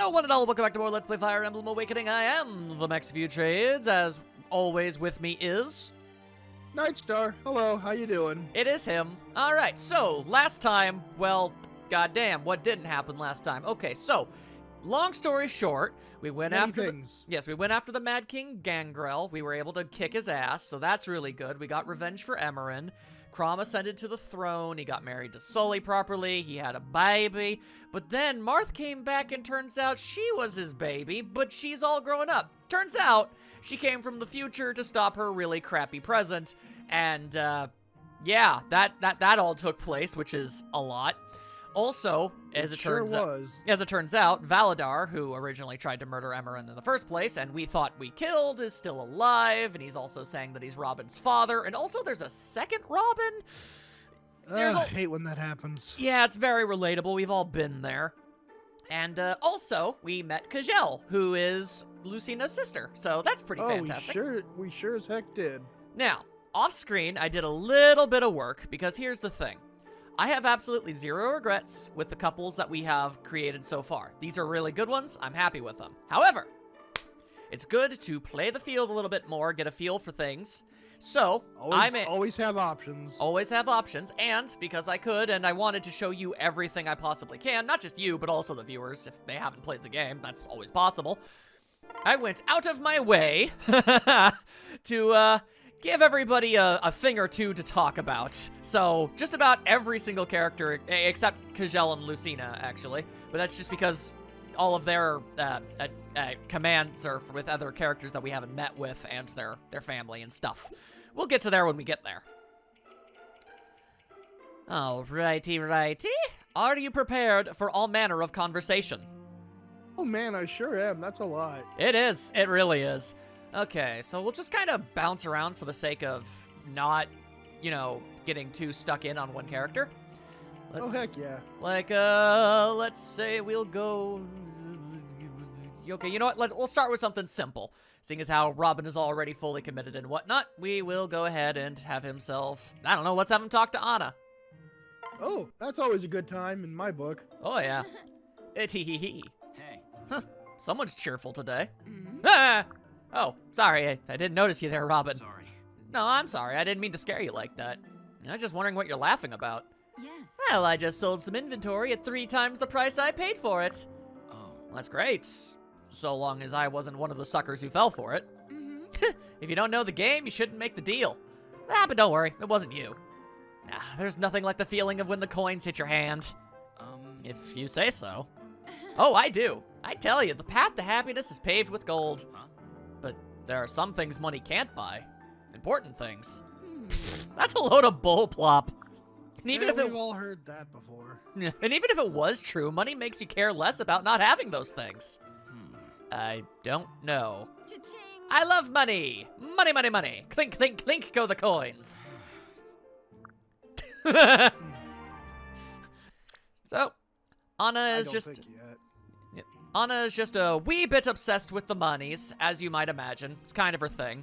Hello, one and all. Welcome back to more Let's Play Fire Emblem Awakening. I am the Max View Trades. As always, with me is... Nightstar, hello, how you doing? It is him. Alright, so, last time, well, goddamn, what didn't happen last time? Okay, so, long story short, we went after we went after the Mad King Gangrel. We were able to kick his ass, so that's really good. We got revenge for Emmeryn. Crom ascended to the throne, he got married to Sully properly, he had a baby, but then Marth came back and turns out she was his baby, but she's all grown up. Turns out, she came from the future to stop her really crappy present, and, yeah, that all took place, which is a lot. Also, as it turns out, Valadar, who originally tried to murder Emmeryn in the first place, and we thought we killed, is still alive, and he's also saying that he's Robin's father, and also there's a second Robin? I hate when that happens. Yeah, it's very relatable, we've all been there. And, also, we met Kajel, who is Lucina's sister, so that's pretty fantastic. We sure as heck did. Now, off-screen, I did a little bit of work, because here's the thing. I have absolutely zero regrets with the couples that we have created so far. These are really good ones. I'm happy with them. However, it's good to play the field a little bit more, get a feel for things. So, always have options. Always have options, and because I could, and I wanted to show you everything I possibly can, not just you, but also the viewers, if they haven't played the game, that's always possible. I went out of my way to, give everybody a thing or two to talk about. So, just about every single character, except Kajel and Lucina, actually. But that's just because all of their commands are with other characters that we haven't met with and their family and stuff. We'll get to there when we get there. Alrighty. Are you prepared for all manner of conversation? Oh man, I sure am. That's a lot. It is. It really is. Okay, so we'll just kind of bounce around for the sake of not, getting too stuck in on one character. Oh, heck yeah. Like, let's say we'll go... Okay, you know what? We'll start with something simple. Seeing as how Robin is already fully committed and whatnot, we will go ahead and have himself... I don't know, let's have him talk to Anna. Oh, that's always a good time in my book. Oh, yeah. Hey. Huh, someone's cheerful today. Ah! Oh, sorry, I didn't notice you there, Robin. Sorry. No, I'm sorry, I didn't mean to scare you like that. I was just wondering what you're laughing about. Yes. Well, I just sold some inventory at 3 times the price I paid for it. Oh. Well, that's great, so long as I wasn't one of the suckers who fell for it. If you don't know the game, you shouldn't make the deal. But don't worry, it wasn't you. There's nothing like the feeling of when the coins hit your hand. If you say so. Oh, I do. I tell you, the path to happiness is paved with gold. Huh? But there are some things money can't buy. Important things. That's a load of bull plop. And even if we've all heard that before. And even if it was true, money makes you care less about not having those things. I don't know. Cha-ching. I love money. Money. Clink, clink, clink go the coins. So, Anna is Anna is just a wee bit obsessed with the monies, as you might imagine. It's kind of her thing.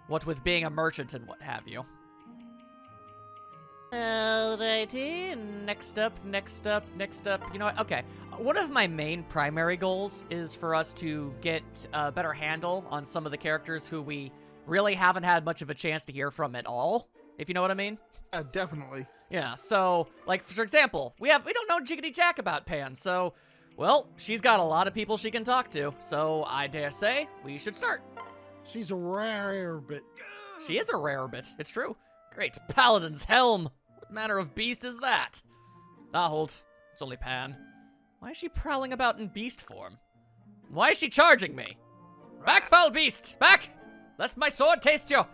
What with being a merchant and what have you. Alrighty, next up. You know what? Okay, one of my main primary goals is for us to get a better handle on some of the characters who we really haven't had much of a chance to hear from at all, if you know what I mean. Definitely. Yeah, so, like, for example, we don't know Jiggity Jack about Pan, so, well, she's got a lot of people she can talk to, so I dare say we should start. She's a rare bit. She is a rare bit, it's true. Great, Paladin's Helm. What manner of beast is that? Hold, it's only Pan. Why is she prowling about in beast form? Why is she charging me? Back, foul beast, back! Lest my sword taste you.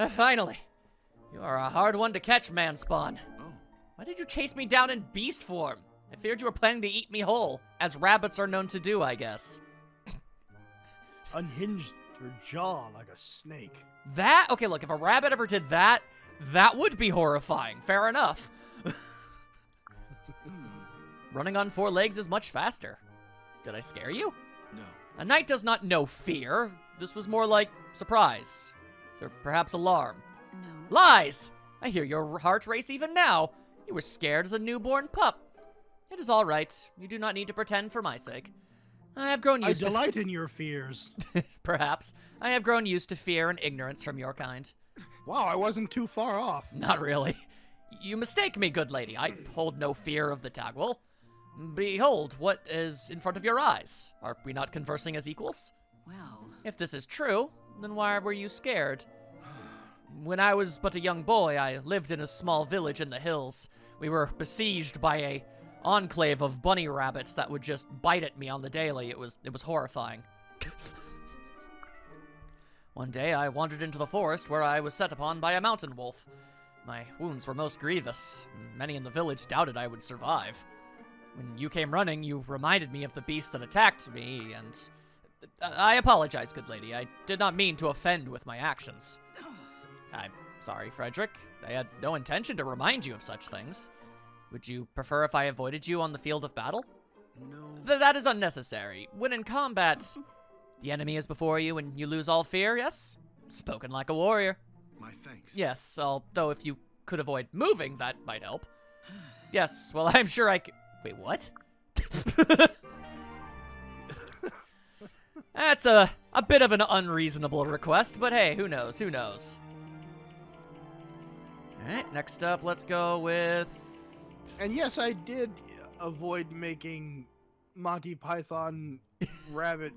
Finally. You are a hard one to catch, Manspawn. Oh. Why did you chase me down in beast form? I feared you were planning to eat me whole, as rabbits are known to do, I guess. Unhinged her jaw like a snake. Okay, look, if a rabbit ever did that, that would be horrifying. Fair enough. Running on 4 legs is much faster. Did I scare you? No. A knight does not know fear. This was more like surprise. Or perhaps alarm. No. Lies! I hear your heart race even now. You were scared as a newborn pup. It is all right. You do not need to pretend for my sake. I have grown used I delight in your fears. Perhaps. I have grown used to fear and ignorance from your kind. Wow, I wasn't too far off. Not really. You mistake me, good lady. I hold no fear of the Tagwell. Behold, what is in front of your eyes? Are we not conversing as equals? Well... If this is true, then why were you scared? When I was but a young boy, I lived in a small village in the hills. We were besieged by a enclave of bunny rabbits that would just bite at me on the daily. It was horrifying. One day, I wandered into the forest where I was set upon by a mountain wolf. My wounds were most grievous. Many in the village doubted I would survive. When you came running, you reminded me of the beast that attacked me, and... I apologize, good lady. I did not mean to offend with my actions. I'm sorry, Frederick. I had no intention to remind you of such things. Would you prefer if I avoided you on the field of battle? No. That is unnecessary. When in combat, the enemy is before you and you lose all fear, yes? Spoken like a warrior. My thanks. Yes, although if you could avoid moving, that might help. Yes, well, I'm sure I could... Wait, what? That's a bit of an unreasonable request, but hey, who knows, who knows? Alright, next up, let's go with... And yes, I did avoid making Monty Python rabbit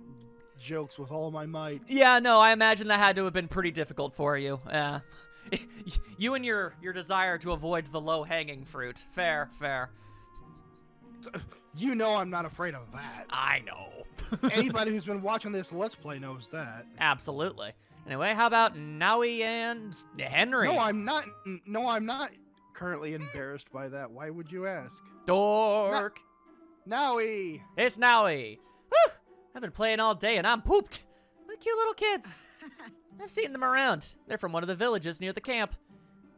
jokes with all my might. Yeah, no, I imagine that had to have been pretty difficult for you. You and your desire to avoid the low-hanging fruit. Fair, fair. You know I'm not afraid of that. I know. Anybody who's been watching this Let's Play knows that. Absolutely. Anyway, how about Nowie and Henry? No, I'm not. No, I'm not currently embarrassed by that. Why would you ask? Dork. Nowie! It's Nowie. Whew! I've been playing all day and I'm pooped. What cute little kids. I've seen them around. They're from one of the villages near the camp.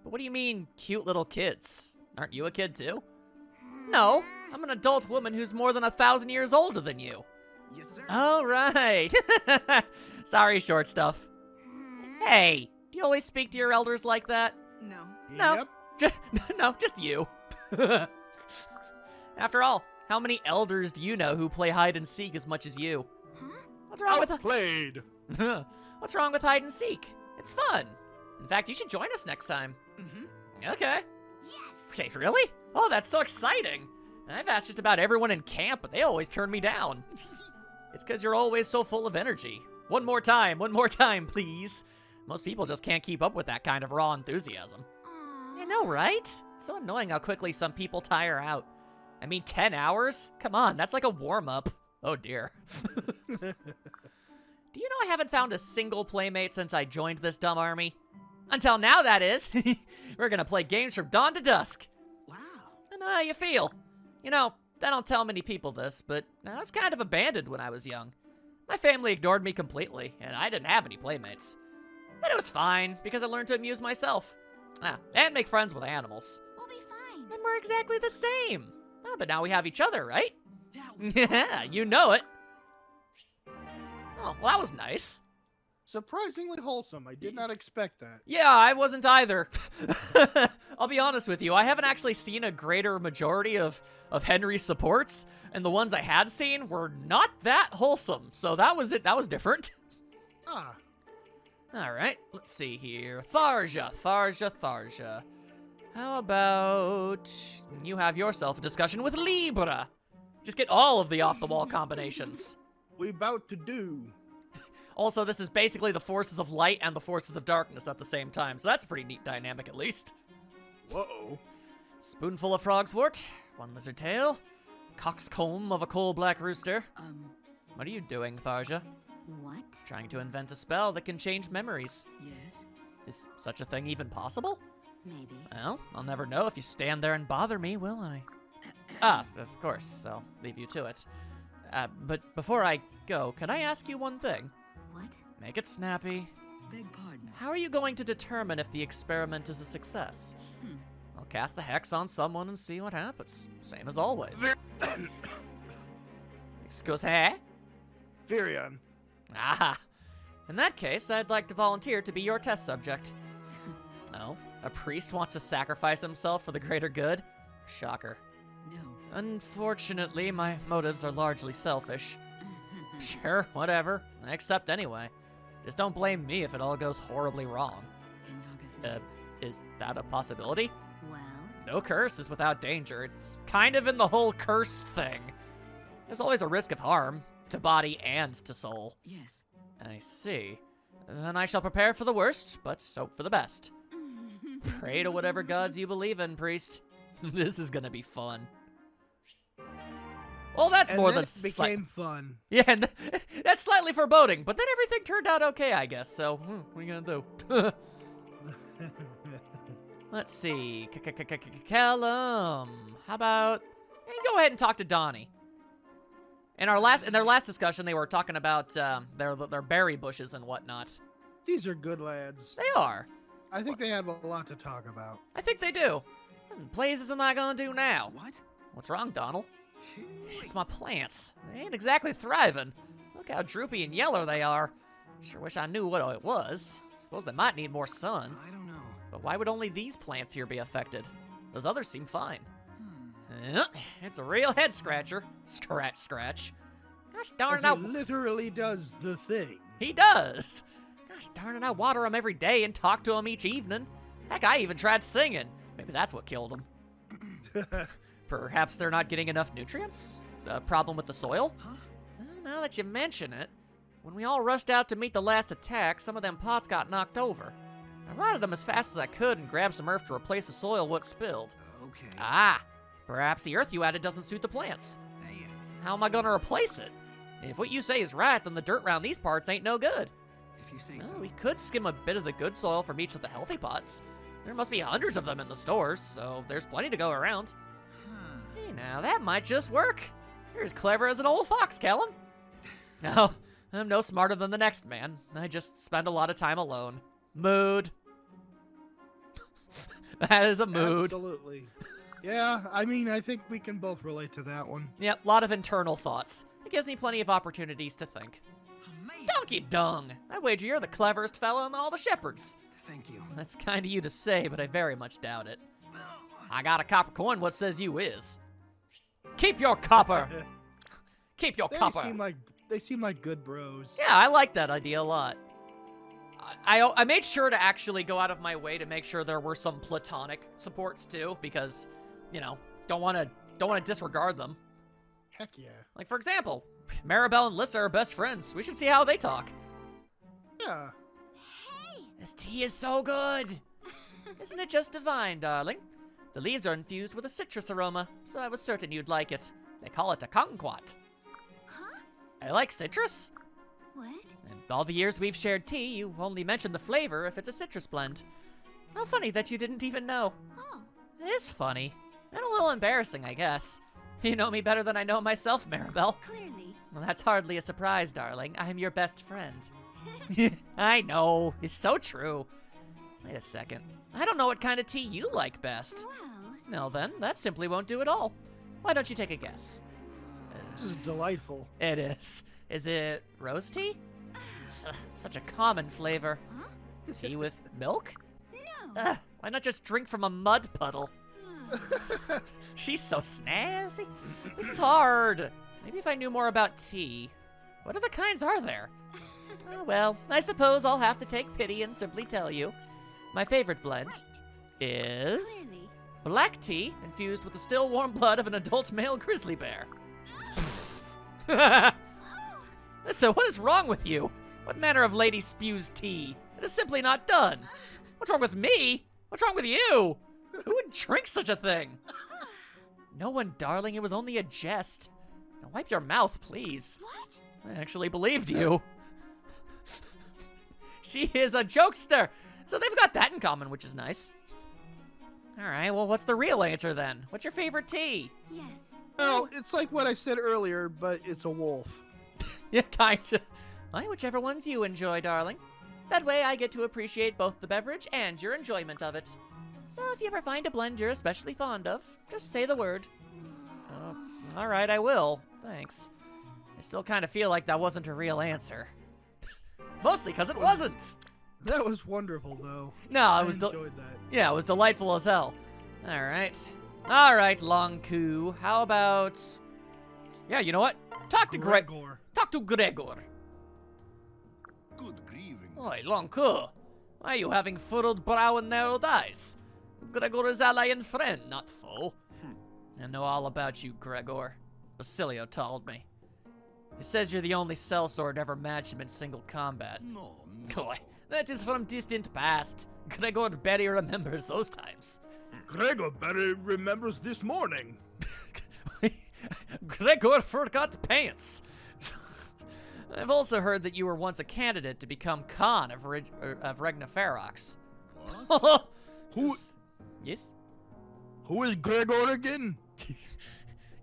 But what do you mean, cute little kids? Aren't you a kid too? No, I'm an adult woman who's more than 1,000 years older than you. Yes, sir. All right. Sorry, short stuff. Hey, do you always speak to your elders like that? No. No. No, just you. After all, how many elders do you know who play hide and seek as much as you? What's wrong with Outplayed. What's wrong with hide and seek? It's fun. In fact, you should join us next time. Mm-hmm. Okay. Yes. Wait, really? Oh, that's so exciting. I've asked just about everyone in camp, but they always turn me down. It's because you're always so full of energy. One more time, please. Most people just can't keep up with that kind of raw enthusiasm. I know, right? It's so annoying how quickly some people tire out. I mean, 10 hours? Come on, that's like a warm-up. Oh, dear. Do you know I haven't found a single playmate since I joined this dumb army? Until now, that is. We're gonna play games from dawn to dusk. Wow. I know how you feel. You know, I don't tell many people this, but I was kind of abandoned when I was young. My family ignored me completely, and I didn't have any playmates. But it was fine, because I learned to amuse myself. And make friends with animals. We'll be fine. And we're exactly the same. But now we have each other, right? That was Yeah, you know it. Oh, well, that was nice. Surprisingly wholesome. I did not expect that. Yeah, I wasn't either. I'll be honest with you, I haven't actually seen a greater majority of Henry's supports, and the ones I had seen were not that wholesome, so that was it. That was different. Ah. All right, let's see here. Tharja. How about you have yourself a discussion with Libra? Just get all of the off-the-wall combinations. We about to do. Also, this is basically the forces of light and the forces of darkness at the same time, so that's a pretty neat dynamic at least. Whoa. Spoonful of frogswort, one lizard tail, coxcomb of a coal-black rooster. What are you doing, Tharja? What? Trying to invent a spell that can change memories. yes. Is such a thing even possible? Maybe. Well, I'll never know if you stand there and bother me, will I? Ah, of course, I'll leave you to it. But before I go, can I ask you one thing? What? Make it snappy. Beg pardon. How are you going to determine if the experiment is a success? I'll cast the hex on someone and see what happens. Same as always. Excuse me? Virion. Ah. In that case, I'd like to volunteer to be your test subject. Oh, a priest wants to sacrifice himself for the greater good? Shocker. No. Unfortunately, my motives are largely selfish. Sure, whatever. I accept anyway. Just don't blame me if it all goes horribly wrong. Is that a possibility? Well, No curse is without danger. It's kind of in the whole curse thing. There's always a risk of harm, to body and to soul. Yes. I see. Then I shall prepare for the worst, but hope for the best. Pray to whatever gods you believe in, priest. This is gonna be fun. Well, that's And more then than it became fun. yeah, and that's slightly foreboding, but then everything turned out okay, I guess. So, what are you gonna do? Let's see, Callum. How about you go ahead and talk to Donnie? In their last discussion, they were talking about their berry bushes and whatnot. These are good lads. They are. I think they have a lot to talk about. I think they do. What in blazes am I gonna do now? What? What's wrong, Donald? It's my plants. They ain't exactly thriving. Look how droopy and yellow they are. Sure wish I knew what it was. Suppose they might need more sun. I don't know. But why would only these plants here be affected? Those others seem fine. It's a real head scratcher. Scratch, scratch. Gosh darn As it, he literally does the thing. he does. Gosh darn it, I water him every day and talk to him each evening. Heck, I even tried singing. Maybe that's what killed him. Perhaps they're not getting enough nutrients? A problem with the soil? Huh? Now that you mention it, when we all rushed out to meet the last attack, some of them pots got knocked over. I rotted them as fast as I could and grabbed some earth to replace the soil what spilled. Okay. Ah, perhaps the earth you added doesn't suit the plants. Yeah. How am I gonna replace it? If what you say is right, then the dirt around these parts ain't no good. If you say Well, so. we could skim a bit of the good soil from each of the healthy pots. There must be hundreds of them in the stores, so there's plenty to go around. Huh. Hey, now that might just work. You're as clever as an old fox, Kellen. No, I'm no smarter than the next man. I just spend a lot of time alone. Mood. That is a mood. Absolutely. Yeah, I mean, I think we can both relate to that one. Yep, lot of internal thoughts. It gives me plenty of opportunities to think. Amazing. Donkey dung! I wager you're the cleverest fellow in all the shepherds. Thank you. That's kind of you to say, but I very much doubt it. I got a copper coin. What says you is? Keep your copper. Keep your copper. They seem like good bros. Yeah, I like that idea a lot. I made sure to actually go out of my way to make sure there were some platonic supports too, because, you know, don't want to disregard them. Heck yeah. Like, for example, Maribel and Lissa are best friends. We should see how they talk. Yeah. This tea is so good. Isn't it just divine, darling? The leaves are infused with a citrus aroma, so I was certain you'd like it. They call it a kumquat. huh? I like citrus. What? In all the years we've shared tea, you only mentioned the flavor if it's a citrus blend. How funny that you didn't even know. Oh, It is funny. And a little embarrassing, I guess. You know me better than I know myself, Maribel. clearly. Well, that's hardly a surprise, darling. I'm your best friend. I know. It's so true. Wait a second. I don't know what kind of tea you like best. Well, No, then, that simply won't do at all. Why don't you take a guess? This is delightful. It is. Is it rose tea? It's, such a common flavor. huh? Tea with milk? No. Why not just drink from a mud puddle? Hmm. She's so snazzy. This is hard. Maybe if I knew more about tea. What other kinds are there? Oh, well, I suppose I'll have to take pity and simply tell you. My favorite blend is Clearly. black tea infused with the still warm blood of an adult male grizzly bear. So what is wrong with you? What manner of lady spews tea? It is simply not done. What's wrong with me? What's wrong with you? Who would drink such a thing? No one, darling. It was only a jest. Now wipe your mouth, please. What? I actually believed you. She is a jokester. So they've got that in common, which is nice. All right, well, what's the real answer then? What's your favorite tea? Yes. Well, it's like what I said earlier, but it's a wolf. Yeah, kinda. Well, whichever ones you enjoy, darling. That way I get to appreciate both the beverage and your enjoyment of it. So if you ever find a blend you're especially fond of, just say the word. All right, I will. Thanks. I still kind of feel like that wasn't a real answer. Mostly because it wasn't. That was wonderful, though. No, I it was enjoyed that. yeah, it was delightful as hell. All right. All right, Long Ku. How about... Yeah, you know what? Talk to Gregor. Talk to Gregor. Good grieving. Oi, Long Ku. Why are you having furrowed brow and narrowed eyes? Gregor is ally and friend, not foe. I know all about you, Gregor. Basilio told me. He says you're the only sellsword to ever match him in single combat. No, Boy, that is from distant past. Gregor barely remembers those times. Gregor better remembers this morning. Gregor forgot pants. I've also heard that you were once a candidate to become Khan of Regnaferox. What? Who- Yes? Who is Gregor again?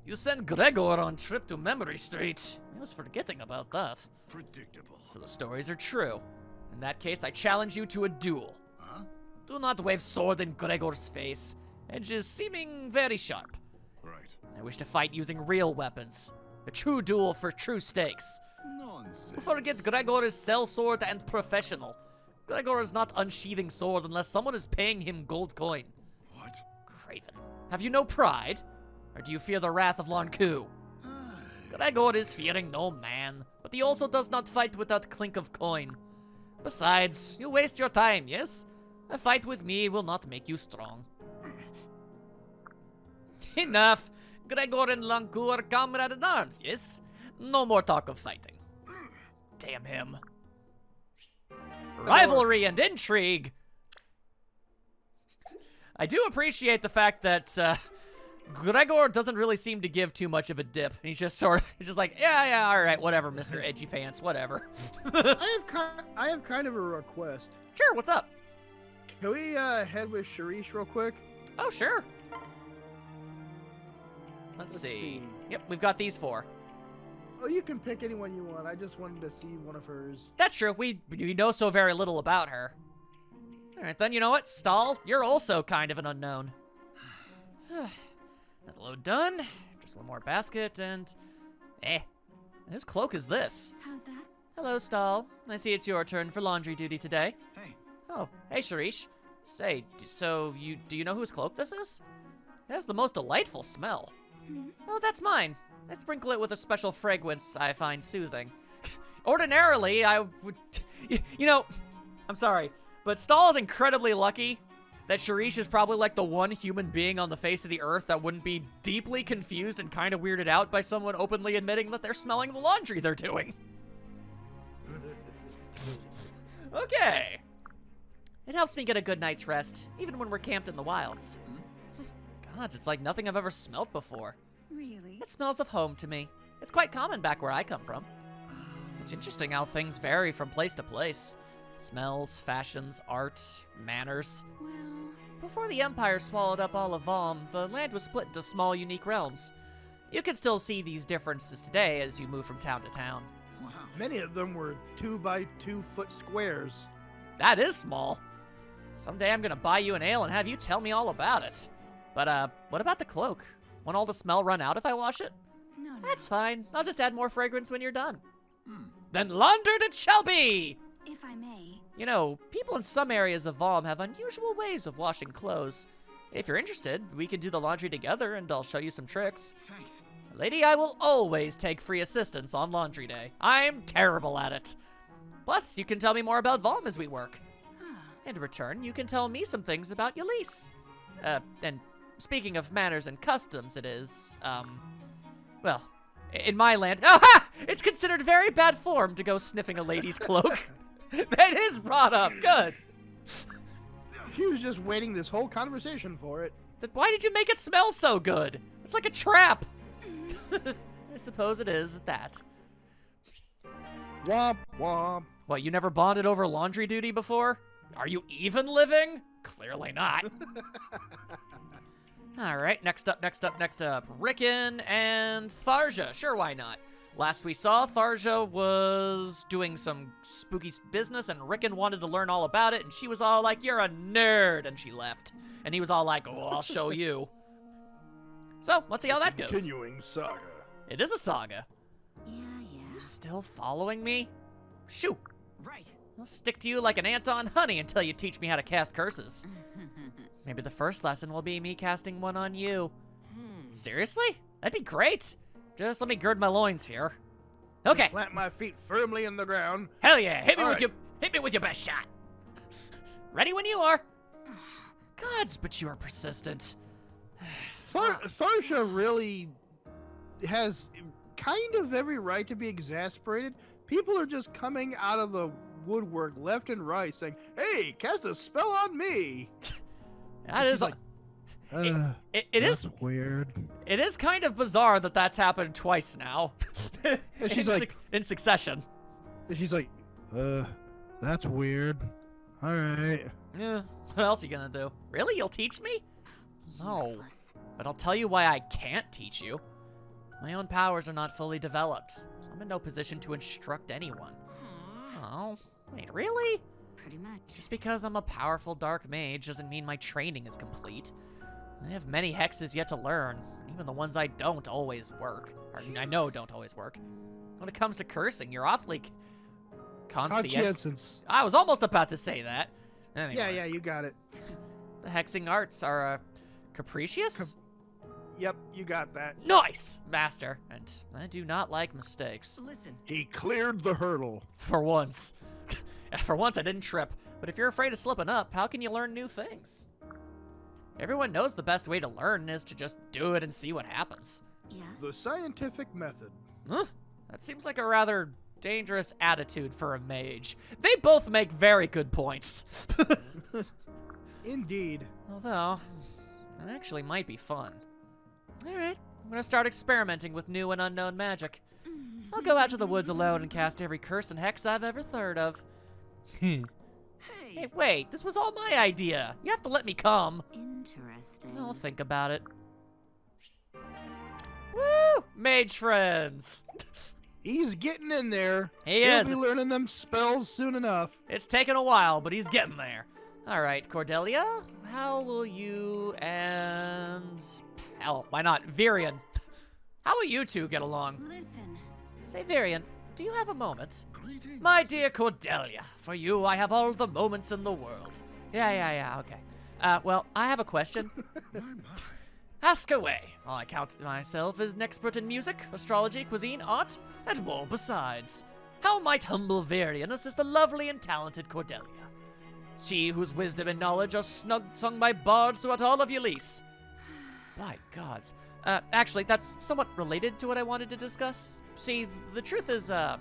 You sent Gregor on trip to Memory Street. I was forgetting about that. Predictable. So the stories are true. In that case, I challenge you to a duel. Huh? Do not wave sword in Gregor's face. Edges seeming very sharp. Right. I wish to fight using real weapons. A true duel for true stakes. Nonsense. Forget Gregor is sellsword and professional. Gregor is not unsheathing sword unless someone is paying him gold coin. What? Craven, have you no pride? Or do you fear the wrath of Lonku? Gregor is fearing no man, but he also does not fight without clink of coin. Besides, you waste your time, yes? A fight with me will not make you strong. Enough! Gregor and Lonku are comrade-at-arms, yes? No more talk of fighting. Damn him. Rivalry and intrigue! I do appreciate the fact that, Gregor doesn't really seem to give too much of a dip. He's just he's just like, yeah, all right, whatever, Mr. Edgy Pants, whatever. I have kind of a request. Sure, what's up? Can we head with Sharish real quick? Oh, sure. Let's see. Yep, we've got these four. Oh, you can pick anyone you want. I just wanted to see one of hers. That's true. We know so very little about her. All right, then, you know what? Stahl, you're also kind of an unknown. Another load done. Just one more basket, and... whose cloak is this? How's that? Hello, Stahl. I see it's your turn for laundry duty today. Hey, Oh, hey, Sharish. Say, do you know whose cloak this is? It has the most delightful smell. Oh, that's mine. I sprinkle it with a special fragrance I find soothing. Ordinarily, I would... You know, I'm sorry, but Stahl is incredibly lucky that Sharish is probably like the one human being on the face of the earth that wouldn't be deeply confused and kind of weirded out by someone openly admitting that they're smelling the laundry they're doing. Okay. It helps me get a good night's rest, even when we're camped in the wilds. God, it's like nothing I've ever smelled before. Really? It smells of home to me. It's quite common back where I come from. It's interesting how things vary from place to place. Smells, fashions, art, manners. Well, Before the Empire swallowed up all of Valm, the land was split into small, unique realms. You can still see these differences today as you move from town to town. wow. Many of them were 2 by 2 foot squares. That is small. Someday I'm gonna buy you an ale and have you tell me all about it. But, what about the cloak? Won't all the smell run out if I wash it? no. That's fine. I'll just add more fragrance when you're done. Then laundered it shall be! If I may. You know, people in some areas of Valm have unusual ways of washing clothes. If you're interested, we can do the laundry together and I'll show you some tricks. Thanks. Lady, I will always take free assistance on laundry day. I'm terrible at it. Plus, you can tell me more about Valm as we work. In return, you can tell me some things about Yelise. And speaking of manners and customs, it is, well, in my land, aha! It's considered very bad form to go sniffing a lady's cloak. That is brought up, good. He was just waiting this whole conversation for it. Then why did you make it smell so good? It's like a trap. I suppose it is that. Womp womp. What, you never bonded over laundry duty before? Are you even living? Clearly not. All right, next up. Rickon and Tharja. Sure, why not? Last we saw, Tharja was doing some spooky business, and Rickon wanted to learn all about it, and she was all like, you're a nerd, and she left. And he was all like, oh, I'll show you. So, let's see how that goes. Continuing saga. It is a saga. Yeah. You still following me? Shoo. Right. I'll stick to you like an ant on honey until you teach me how to cast curses. Maybe the first lesson will be me casting one on you. Seriously? That'd be great. Just let me gird my loins here. Okay. Plant my feet firmly in the ground. Hell yeah. Hit me All with right. your best shot. Ready when you are. Gods, but you are persistent. Tharsha really has kind of every right to be exasperated. People are just coming out of the woodwork left and right saying, "Hey, cast a spell on me." That is like, it is weird. It is kind of bizarre that that's happened twice now. she's like- in succession. And she's like, that's weird. All right. Yeah. What else are you gonna do? Really? You'll teach me? No. Useless. But I'll tell you why I can't teach you. My own powers are not fully developed, so I'm in no position to instruct anyone. Oh, wait, really? Pretty much. Just because I'm a powerful dark mage doesn't mean my training is complete. I have many hexes yet to learn, and even the ones I don't always work. Or I know don't always work. When it comes to cursing, you're awfully Conscientious. I was almost about to say that. Anyway, Yeah, you got it. the hexing arts are capricious? Yep, you got that. Nice, master. And I do not like mistakes. Listen. He cleared the hurdle. For once. For once, I didn't trip. But if you're afraid of slipping up, how can you learn new things? Everyone knows the best way to learn is to just do it and see what happens. Yeah. The scientific method. Huh? That seems like a rather dangerous attitude for a mage. They both make very good points. Indeed. Although, that actually might be fun. Alright, I'm gonna start experimenting with new and unknown magic. I'll go out to the woods alone and cast every curse and hex I've ever heard of. Hey, Hey. wait, this was all my idea. You have to let me come. Interesting. I'll think about it. Woo! Mage friends! He's getting in there. He He'll is. be learning them spells soon enough. It's taken a while, but he's getting there. Alright, Cordelia, how will you and... Hell, why not? Virion. How will you two get along? Listen. Say, Virion, do you have a moment? Greetings. My dear Cordelia, for you I have all the moments in the world. Yeah, okay. Well, I have a question. My. Ask away. I count myself as an expert in music, astrology, cuisine, art, and more besides. How might humble Virion assist the lovely and talented Cordelia? She whose wisdom and knowledge are sung by bards throughout all of Ulysses. By gods. Actually, that's somewhat related to what I wanted to discuss. See, the truth is, No.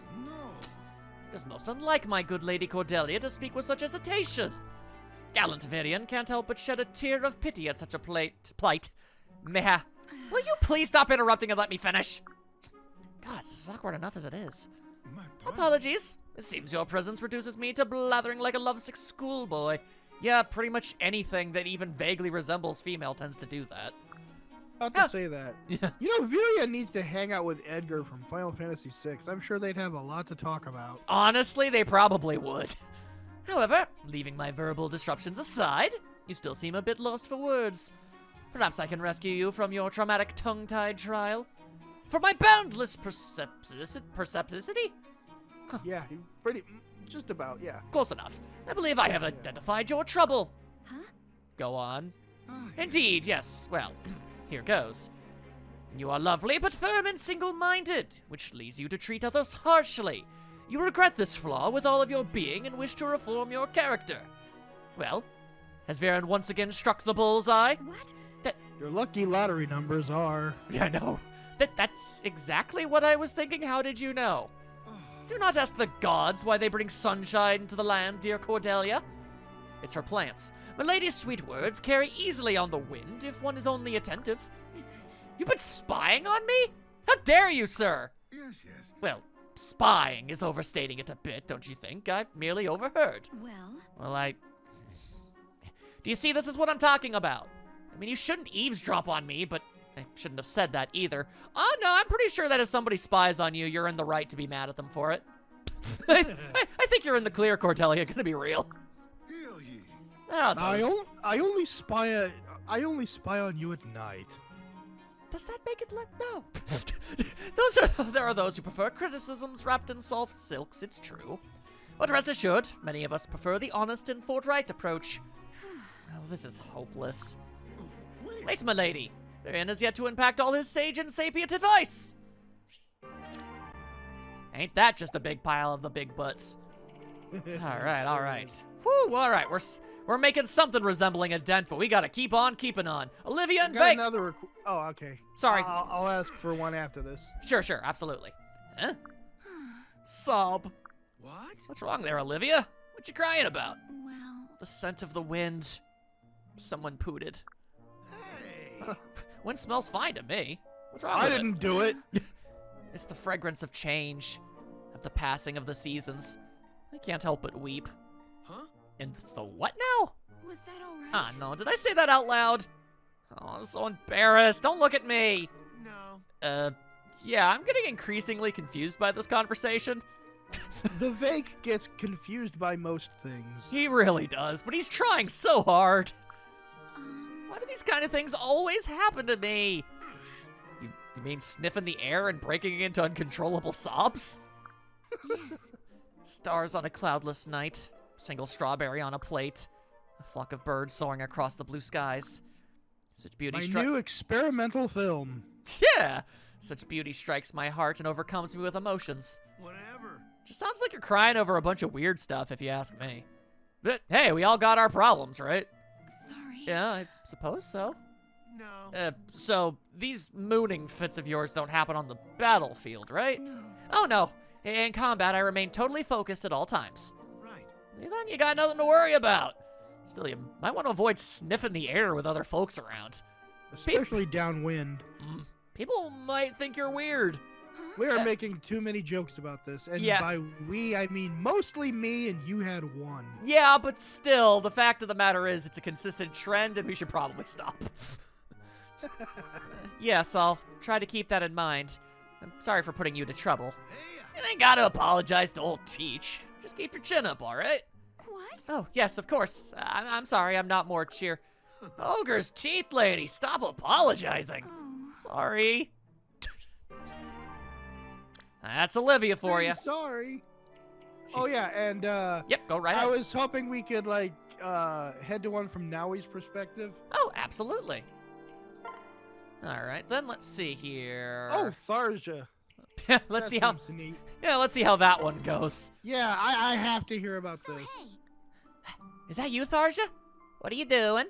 it is most unlike my good lady Cordelia to speak with such hesitation. Gallant Virion can't help but shed a tear of pity at such a plight. Meh. Will you please stop interrupting and let me finish? God, this is awkward enough as it is. My pardon. Apologies. It seems your presence reduces me to blathering like a lovesick schoolboy. Yeah, pretty much anything that even vaguely resembles female tends to do that. About Yeah. to say that. Yeah. You know, Viria needs to hang out with Edgar from Final Fantasy VI. I'm sure they'd have a lot to talk about. Honestly, they probably would. However, leaving my verbal disruptions aside, you still seem a bit lost for words. Perhaps I can rescue you from your traumatic tongue-tied trial. For my boundless percepticity? Yeah, pretty, just about, yeah. Close enough. I believe I have identified your trouble. Huh? Go on. Ah, Indeed, yes. Well, here goes. You are lovely but firm and single-minded, which leads you to treat others harshly. You regret this flaw with all of your being and wish to reform your character. Well, has Varen once again struck the bullseye? What? Your lucky lottery numbers are... Yeah, no. That's exactly what I was thinking. How did you know? Do not ask the gods why they bring sunshine to the land, dear Cordelia. It's her plants. Milady's sweet words carry easily on the wind if one is only attentive. You've been spying on me? How dare you, sir? Yes, yes. Well, spying is overstating it a bit, don't you think? I merely overheard. Well, Well, Do you see, this is what I'm talking about. I mean, you shouldn't eavesdrop on me, but I shouldn't have said that either. Oh, no, I'm pretty sure that if somebody spies on you, you're in the right to be mad at them for it. I think you're in the clear, Cordelia, gonna be real. Heal ye. I only spy on you at night. Does that make it no? There are those who prefer criticisms wrapped in soft silks, it's true. But rest assured, many of us prefer the honest and forthright approach. Oh, this is hopeless. Wait, my lady. and has yet to impact all his sage and sapient advice. Ain't that just a big pile of the big butts? All right. Whew, all right, we're making something resembling a dent, but we gotta keep on keeping on. Olivia and Got Vake. another oh, okay. Sorry. I'll ask for one after this. Sure, absolutely. Huh? Sob. What? What's wrong there, Olivia? What you crying about? Well, The scent of the wind. Someone pooted. Hey. Wind smells fine to me. What's wrong I with didn't do it. It's the fragrance of change, of the passing of the seasons. I can't help but weep. Huh? And the what now? was that all right? Ah, no, did I say that out loud? Oh, I'm so embarrassed. Don't look at me. No. Yeah, I'm getting increasingly confused by this conversation. The Vake gets confused by most things. He really does, but he's trying so hard. Um, Why do these kind of things always happen to me? You mean sniffing the air and breaking into uncontrollable sobs? yes. Stars on a cloudless night, single strawberry on a plate, a flock of birds soaring across the blue skies. Such beauty My new experimental film. Yeah! Such beauty strikes my heart and overcomes me with emotions. Whatever. Just sounds like you're crying over a bunch of weird stuff, if you ask me. But hey, we all got our problems, right? Sorry. Yeah, I suppose so. No. So these mooning fits of yours don't happen on the battlefield, right? No. Oh no. In combat, I remain totally focused at all times. Right. Then you got nothing to worry about. Still, you might want to avoid sniffing the air with other folks around. Especially downwind. People might think you're weird. We are making too many jokes about this. And Yeah. by we, I mean mostly me, and you had one. Yeah, but still, the fact of the matter is it's a consistent trend and we should probably stop. Yes, I'll try to keep that in mind. I'm sorry for putting you to trouble. Hey. You ain't gotta apologize to old Teach. Just keep your chin up, alright? What? Oh, yes, of course. I'm sorry, I'm not more cheer. Ogre's teeth, lady, stop apologizing. Oh. Sorry. That's Olivia for I'm you. sorry. Oh yeah, and Yep, go right I ahead. was hoping we could like head to one from Nowie's perspective. Oh, absolutely. All right, then let's see here. Oh, Tharja. let's That see how. seems neat. Yeah, let's see how that one goes. Yeah, I have to hear about So, this. hey. Is that you, Tharja? What are you doing?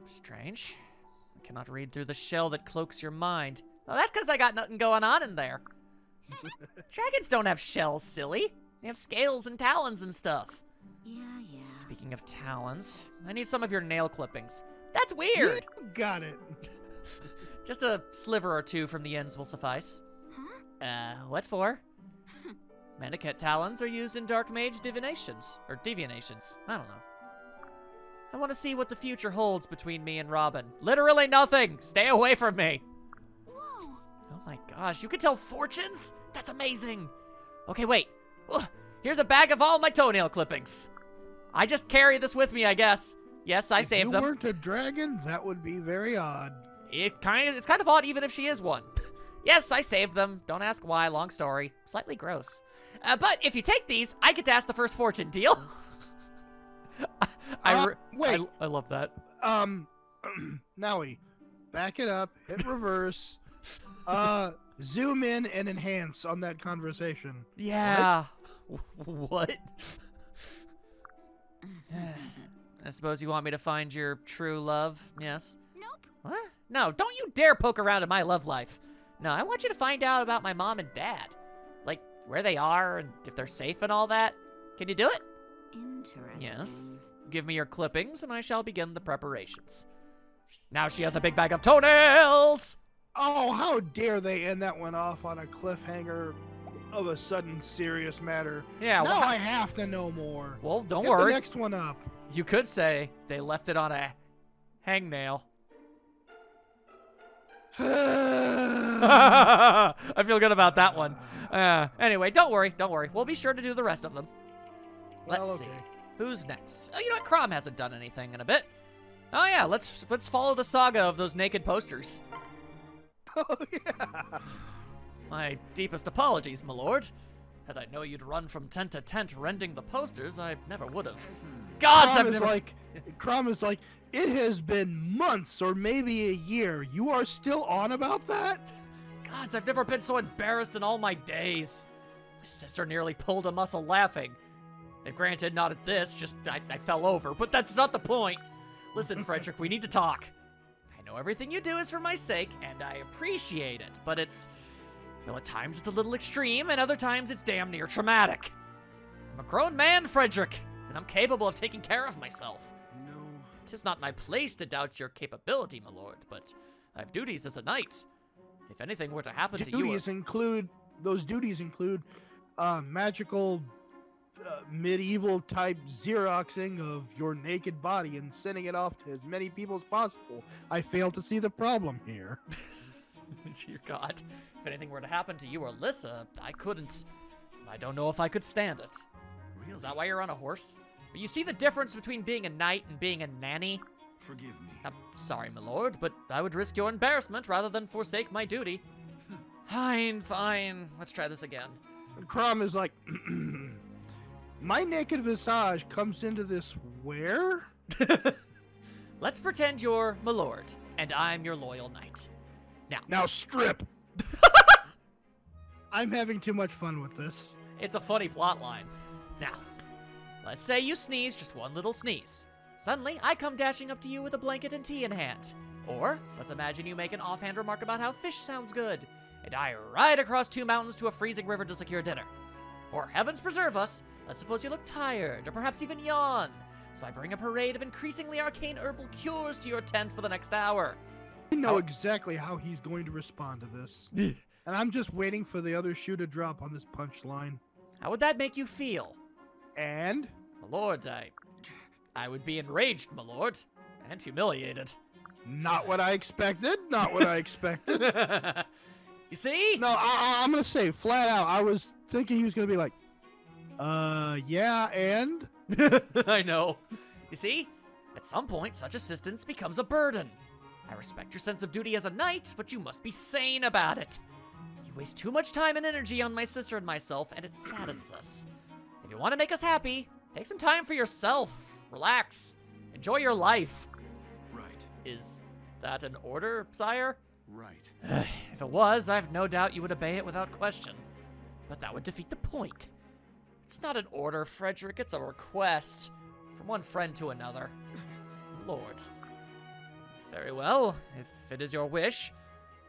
Strange. I cannot read through the shell that cloaks your mind. Well, that's because I got nothing going on in there. Dragons don't have shells, silly. They have scales and talons and stuff. Yeah. Speaking of talons, I need some of your nail clippings. That's weird. You got it. Just a sliver or two from the ends will suffice. Huh? What for? Manicat talons are used in dark mage divinations, or deviations. I don't know. I want to see what the future holds between me and Robin. Literally nothing! Stay away from me! Whoa. Oh my gosh, you can tell fortunes? That's amazing! Okay, wait. Ugh, here's a bag of all my toenail clippings. I just carry this with me, I guess. Yes, I saved If them. you weren't a dragon, that would be very odd. It's kind of odd even if she is one. Yes, I saved them. Don't ask why, long story. Slightly gross. But if you take these, I get to ask the first fortune, deal? Wait. I love that. Nowie, back it up, hit reverse, zoom in and enhance on that conversation. Yeah. What? I suppose you want me to find your true love, yes? Nope. What? No, don't you dare poke around in my love life. No, I want you to find out about my mom and dad. Like, where they are and if they're safe and all that. Can you do it? Interesting. Yes. Give me your clippings and I shall begin the preparations. Now she has a big bag of toenails! Oh, how dare they end that one off on a cliffhanger of a sudden serious matter. Yeah, Now well, I have to know more. well don't Get worry. the next one up. You could say they left it on a hangnail. I feel good about that one. Anyway, don't worry. We'll be sure to do the rest of them. Let's Well, see. okay. Who's next? Oh, you know what? Crom hasn't done anything in a bit. Oh yeah, let's follow the saga of those naked posters. Oh, yeah. My deepest apologies, my lord. Had I known you'd run from tent to tent rending the posters, I never would have. Gods, I've Crom is never... like, Crom is like, It has been months or maybe a year. You are still on about that? Gods, I've never been so embarrassed in all my days. My sister nearly pulled a muscle laughing. And granted, not at this, just I fell over, but that's not the point. Listen, Frederick, we need to talk. I know everything you do is for my sake, and I appreciate it, but well, at times it's a little extreme, and other times it's damn near traumatic. I'm a grown man, Frederick, and I'm capable of taking care of myself. No. 'Tis not my place to doubt your capability, my lord, but I have duties as a knight. If anything were to happen to you... Those duties include magical medieval type Xeroxing of your naked body and sending it off to as many people as possible. I fail to see the problem here. Dear God, if anything were to happen to you or Lissa, I don't know if I could stand it. Really? Is that why you're on a horse? But you see the difference between being a knight and being a nanny? Forgive me. I'm sorry, my lord, but I would risk your embarrassment rather than forsake my duty. Fine. Let's try this again. And Crom is like, my naked visage comes into this where? Let's pretend you're my lord, and I'm your loyal knight. Now strip. I'm having too much fun with this. It's a funny plot line. Now, let's say you sneeze just one little sneeze. Suddenly, I come dashing up to you with a blanket and tea in hand. Or, let's imagine you make an offhand remark about how fish sounds good, and I ride across 2 mountains to a freezing river to secure dinner. Or, heavens preserve us, let's suppose you look tired, or perhaps even yawn. So I bring a parade of increasingly arcane herbal cures to your tent for the next hour. I know exactly how he's going to respond to this. And I'm just waiting for the other shoe to drop on this punchline. How would that make you feel? And? My lord, I would be enraged, my lord, and humiliated. Not what I expected. Not what I expected. You see? No, I'm going to say flat out, I was thinking he was going to be like, yeah, and? I know. You see? At some point, such assistance becomes a burden. I respect your sense of duty as a knight, but you must be sane about it. You waste too much time and energy on my sister and myself, and it saddens us. If you want to make us happy, take some time for yourself. Relax. Enjoy your life. Right. Is that an order, sire? Right. If it was, I have no doubt you would obey it without question. But that would defeat the point. It's not an order, Frederick, it's a request. From one friend to another. Lord. Very well, if it is your wish,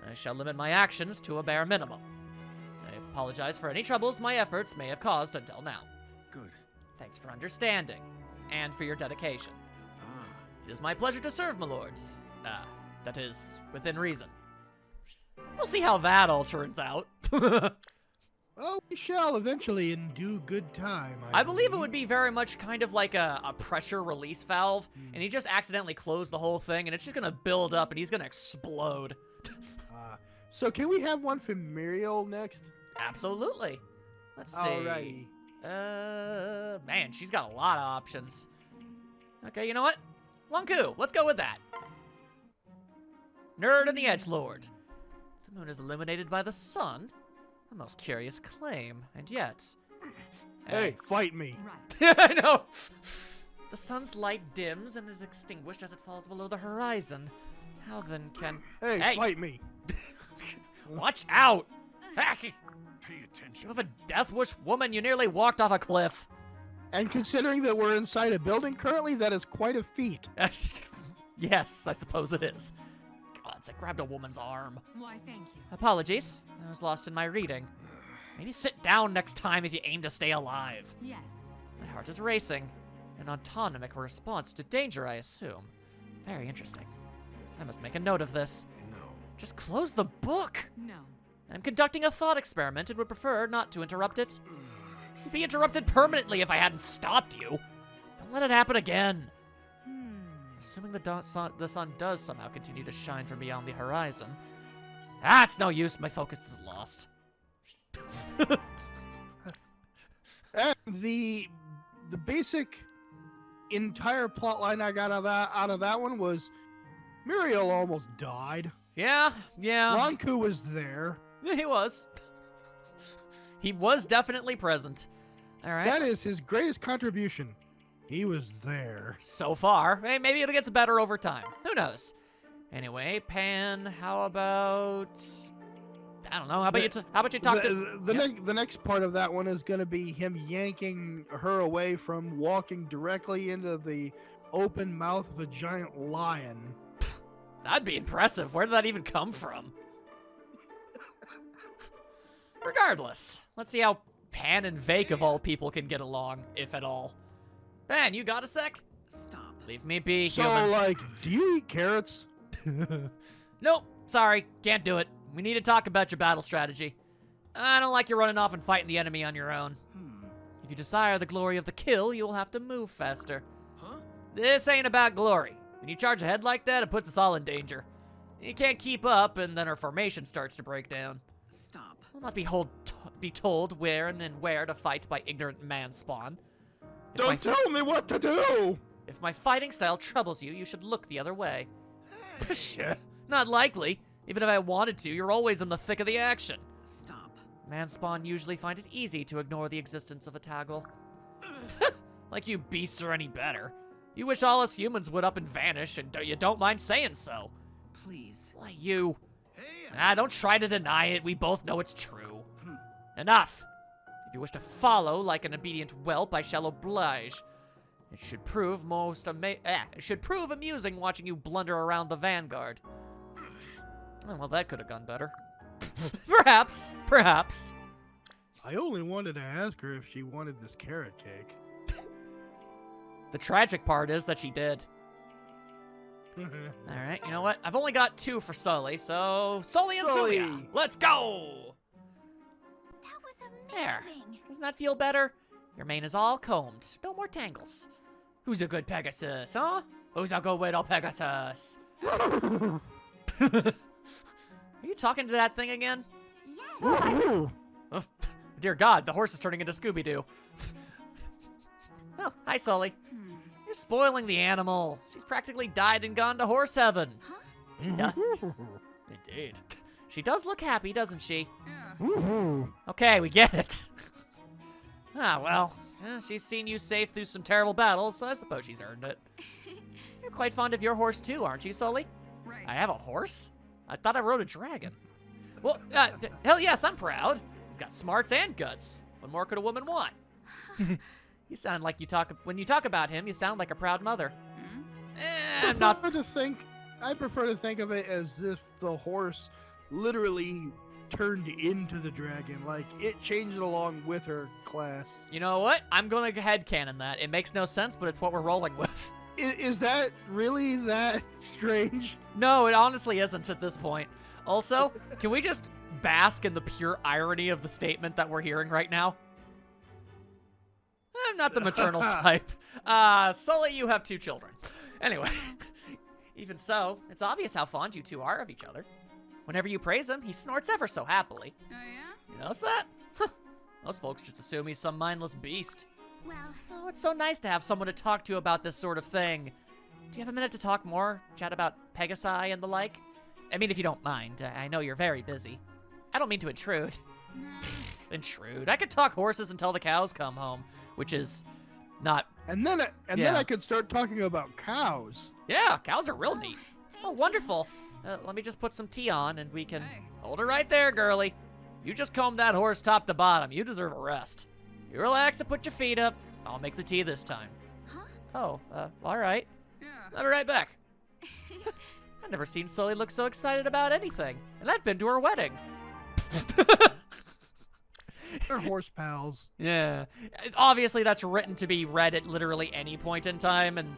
I shall limit my actions to a bare minimum. I apologize for any troubles my efforts may have caused until now. Good. Thanks for understanding, and for your dedication. Ah. It is my pleasure to serve, my lords. That is, within reason. We'll see how that all turns out. Well, we shall eventually in due good time. I believe it would be very much kind of like a pressure release valve, and he just accidentally closed the whole thing, and it's just gonna build up, and he's gonna explode. So can we have one for Muriel next? Absolutely. Let's see. Alrighty. Man, she's got a lot of options. Okay, you know what? Lunku, let's go with that. Nerd and the Edgelord. The moon is illuminated by the sun. A most curious claim, and yet... Hey, fight me. Right. I know! The sun's light dims and is extinguished as it falls below the horizon. How then can... Hey, fight me. Watch out! Pay You attention. have a death wish woman, you nearly walked off a cliff. And considering that we're inside a building currently, that is quite a feat. Yes, I suppose it is. Gods, I grabbed a woman's arm. Why, thank you. Apologies, I was lost in my reading. Maybe sit down next time if you aim to stay alive. Yes. My heart is racing. An autonomic response to danger, I assume. Very interesting. I must make a note of this. No. Just close the book. No. I'm conducting a thought experiment and would prefer not to interrupt it. You'd be interrupted permanently if I hadn't stopped you. Don't let it happen again. Assuming the sun does somehow continue to shine from beyond the horizon. That's no use, my focus is lost. And the basic entire plot line I got out of that one was Muriel almost died. Yeah. Lanku was there. Yeah, he was. He was definitely present. All right. That is his greatest contribution. He was there. So far. Hey, maybe it gets better over time. Who knows? Anyway, Pan, how about... I don't know. How about you talk to... The next part of that one is going to be him yanking her away from walking directly into the open mouth of a giant lion. That'd be impressive. Where did that even come from? Regardless, let's see how Pan and Vake of all people can get along, if at all. Pan, you got a sec? Stop. Leave me be, So, human. like, do you eat carrots? Nope, sorry, can't do it. We need to talk about your battle strategy. I don't like you running off and fighting the enemy on your own. If you desire the glory of the kill, you will have to move faster. Huh? This ain't about glory. When you charge ahead like that, it puts us all in danger. You can't keep up, and then our formation starts to break down. Stop. I'll not be told where and where to fight by ignorant man spawn. Don't tell me what to do! If my fighting style troubles you, you should look the other way. Not likely. Even if I wanted to, you're always in the thick of the action. Stop. Man spawn usually find it easy to ignore the existence of a toggle. Like you beasts are any better. You wish all us humans would up and vanish, and you don't mind saying so. Please. Why you? Hey, Don't try to deny it. We both know it's true. Enough. If you wish to follow like an obedient whelp, I shall oblige. It should prove amusing watching you blunder around the vanguard. Oh, well, that could have gone better. Perhaps. I only wanted to ask her if she wanted this carrot cake. The tragic part is that she did. All right, you know what? I've only got 2 for Sully, so Sully and Sully. Suya, let's go! That was There. amazing. Doesn't that feel better? Your mane is all combed. No more tangles. Who's a good Pegasus, huh? Who's a good little Pegasus? Are you talking to that thing again? Yes. Oh, dear God, the horse is turning into Scooby-Doo. Oh, hi, Sully. You're spoiling the animal. She's practically died and gone to horse heaven. She does. Indeed. She does look happy, doesn't she? Okay, we get it. Well, she's seen you safe through some terrible battles, so I suppose she's earned it. You're quite fond of your horse too, aren't you, Sully? Right. I have a horse? I thought I rode a dragon. Well, hell yes, I'm proud. He's got smarts and guts. What more could a woman want? You sound like when you talk about him, you sound like a proud mother. I'm not. I prefer to think of it as if the horse literally turned into the dragon, like it changed along with her class. You know what? I'm gonna headcanon that. It makes no sense, but it's what we're rolling with. Is that really that strange? No, it honestly isn't at this point. Also, can we just bask in the pure irony of the statement that we're hearing right now? I'm not the maternal type. Sully, you have 2 children. Anyway, even so, it's obvious how fond you two are of each other. Whenever you praise him, he snorts ever so happily. Oh, yeah? You notice that? Most folks just assume he's some mindless beast. Well, Oh, it's so nice to have someone to talk to about this sort of thing. Do you have a minute to talk more? Chat about Pegasi and the like? I mean, if you don't mind. I know you're very busy. I don't mean to intrude. no. Intrude. I could talk horses until the cows come home, which is not... And then Yeah. I could start talking about cows. Yeah, cows are real neat. Thank Oh, you. wonderful. Let me just put some tea on and we can... Hey. Hold her right there, girlie. You just combed that horse top to bottom. You deserve a rest. You relax and put your feet up. I'll make the tea this time. Huh? Oh, all right. Yeah. I'll be right back. I've never seen Sully look so excited about anything. And I've been to her wedding. They're horse pals. Yeah. Obviously, that's written to be read at literally any point in time, and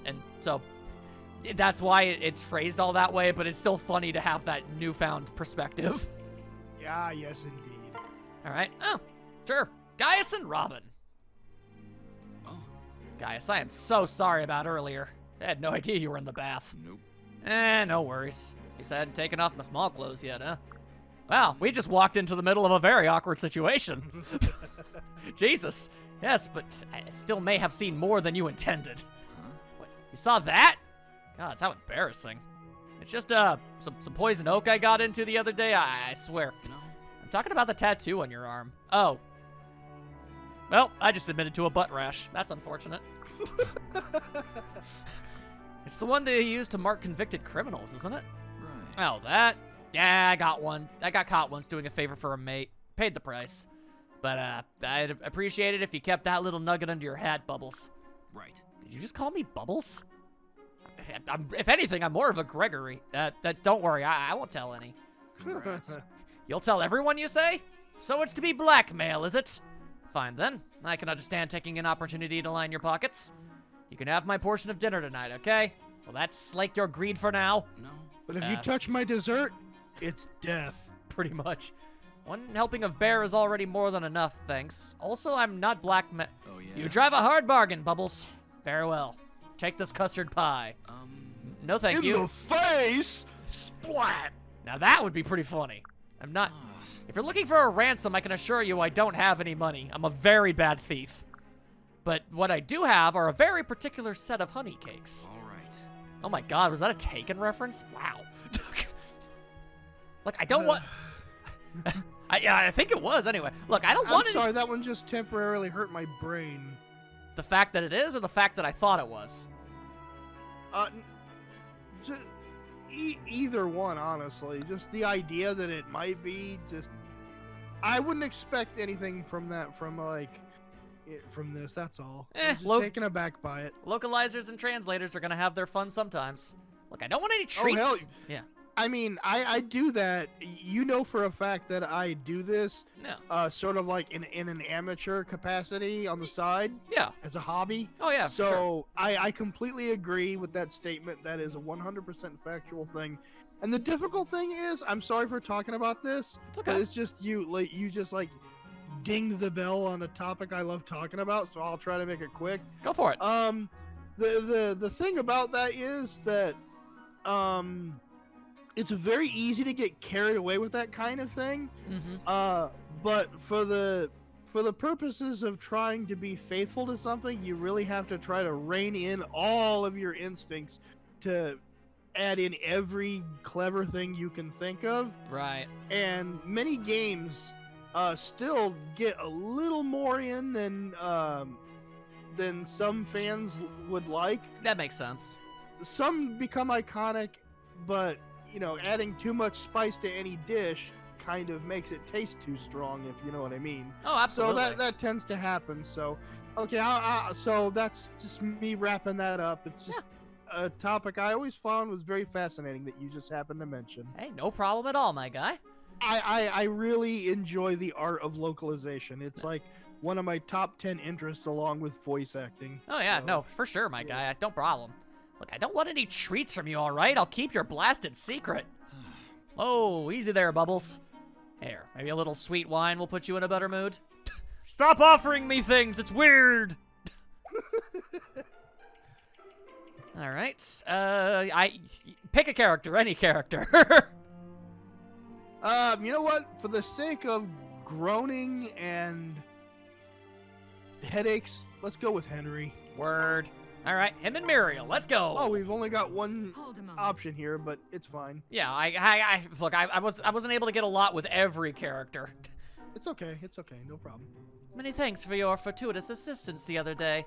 so that's why it's phrased all that way, but it's still funny to have that newfound perspective. Yeah, yes, indeed. All right. Oh, sure. Gaius and Robin. Oh, Gaius, I am so sorry about earlier. I had no idea you were in the bath. nope. No worries. Guess I hadn't taken off my small clothes yet, huh? Wow, we just walked into the middle of a very awkward situation. Jesus. Yes, but I still may have seen more than you intended. Huh? What, you saw that? God, how embarrassing. It's just, some poison oak I got into the other day, I swear. No. I'm talking about the tattoo on your arm. Oh. Well, I just admitted to a butt rash. That's unfortunate. It's the one they use to mark convicted criminals, isn't it? Right. Oh, that? Yeah, I got one. I got caught once doing a favor for a mate. Paid the price. But, I'd appreciate it if you kept that little nugget under your hat, Bubbles. Right. Did you just call me Bubbles? If anything, I'm more of a Gregory. Don't worry, I won't tell any. Congrats. You'll tell everyone, you say? So it's to be blackmail, is it? Fine, then. I can understand taking an opportunity to line your pockets. You can have my portion of dinner tonight, okay? Well, that's slake your greed for now. No. But if you touch my dessert, it's death. Pretty much. One helping of bear is already more than enough, thanks. Also, I'm not blackmail. Oh, yeah. You drive a hard bargain, Bubbles. Very well. Take this custard pie. No, thank In you. the face? Splat! Now that would be pretty funny. I'm not... Ah, If you're looking for a ransom, I can assure you I don't have any money. I'm a very bad thief. But what I do have are a very particular set of honey cakes. all right. Oh my god, was that a Taken reference? Wow. Look, I don't want... I think it was, anyway. Look, I don't want I'm sorry, that one just temporarily hurt my brain. the fact that it is or the fact that I thought it was? Either one, honestly. Just the idea that it might be, just... I wouldn't expect anything from that, from this, that's all. I'm just taken aback by it. Localizers and translators are gonna have their fun sometimes. Look, I don't want any treats. hell, yeah. I mean, I do that. You know for a fact that I do this, No. sort of like in an amateur capacity on the side, Yeah. as a hobby. Oh, yeah, So sure. I completely agree with that statement. That is a 100% factual thing. And the difficult thing is, I'm sorry for talking about this, It's but okay. it's just you just dinged the bell on a topic I love talking about. So I'll try to make it quick. Go for it. The thing about that is that it's very easy to get carried away with that kind of thing. Mm-hmm. But for the purposes of trying to be faithful to something, you really have to try to rein in all of your instincts to add in every clever thing you can think of. Right. And many games still get a little more in than some fans would like. That makes sense. Some become iconic, but adding too much spice to any dish kind of makes it taste too strong, if you know what I mean. Oh, absolutely. So that tends to happen. So, okay, so that's just me wrapping that up. It's just a topic I always found was very fascinating that you just happened to mention. Hey, no problem at all, my guy. I really enjoy the art of localization. It's like one of my top 10 interests along with voice acting. Oh, yeah, So, no, for sure, my guy. No problem. Look, I don't want any treats from you, all right? I'll keep your blasted secret. Oh, easy there, Bubbles. Here, maybe a little sweet wine will put you in a better mood. Stop offering me things. It's weird. All right. I pick a character, any character. You know what? For the sake of groaning and headaches, let's go with Henry. Word. All right, him and Muriel. Let's go. Oh, we've only got one Hold a moment. option here, but it's fine. Yeah, look, I wasn't able to get a lot with every character. It's okay. It's okay. No problem. Many thanks for your fortuitous assistance the other day.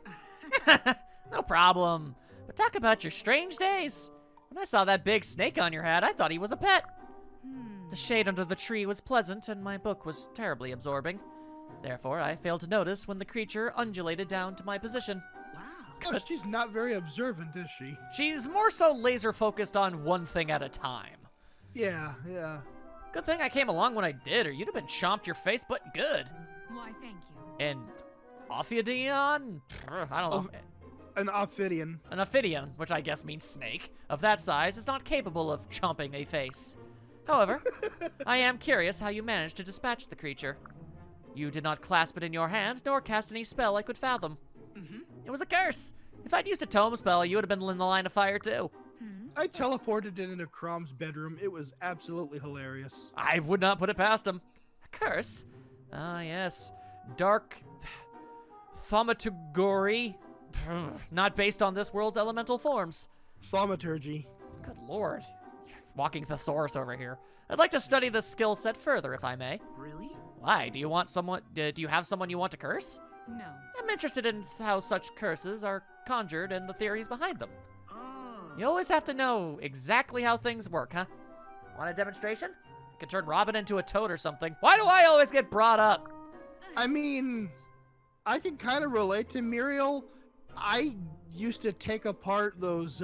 No problem. But talk about your strange days. When I saw that big snake on your hat, I thought he was a pet. The shade under the tree was pleasant, and my book was terribly absorbing. Therefore, I failed to notice when the creature undulated down to my position. Wow. Oh, she's not very observant, is she? She's more so laser-focused on one thing at a time. Yeah. Good thing I came along when I did, or you'd have been chomped your face, but good. Why, thank you. And Ophidion? I don't know. An Ophidian. An Ophidian, which I guess means snake, of that size is not capable of chomping a face. However, I am curious how you managed to dispatch the creature. You did not clasp it in your hand, nor cast any spell I could fathom. It was a curse. If I'd used a tome spell, you would have been in the line of fire too. I teleported it into Crom's bedroom. It was absolutely hilarious. I would not put it past him. A curse? Ah, yes. Dark thaumaturgy. Not based on this world's elemental forms. Thaumaturgy. Good lord. Walking thesaurus over here. I'd like to study this skill set further, if I may. Really? Why? Do you have someone you want to curse? No. I'm interested in how such curses are conjured and the theories behind them. Oh. You always have to know exactly how things work, huh? Want a demonstration? I could turn Robin into a toad or something. Why do I always get brought up? I mean, I can kind of relate to Muriel. I used to take apart those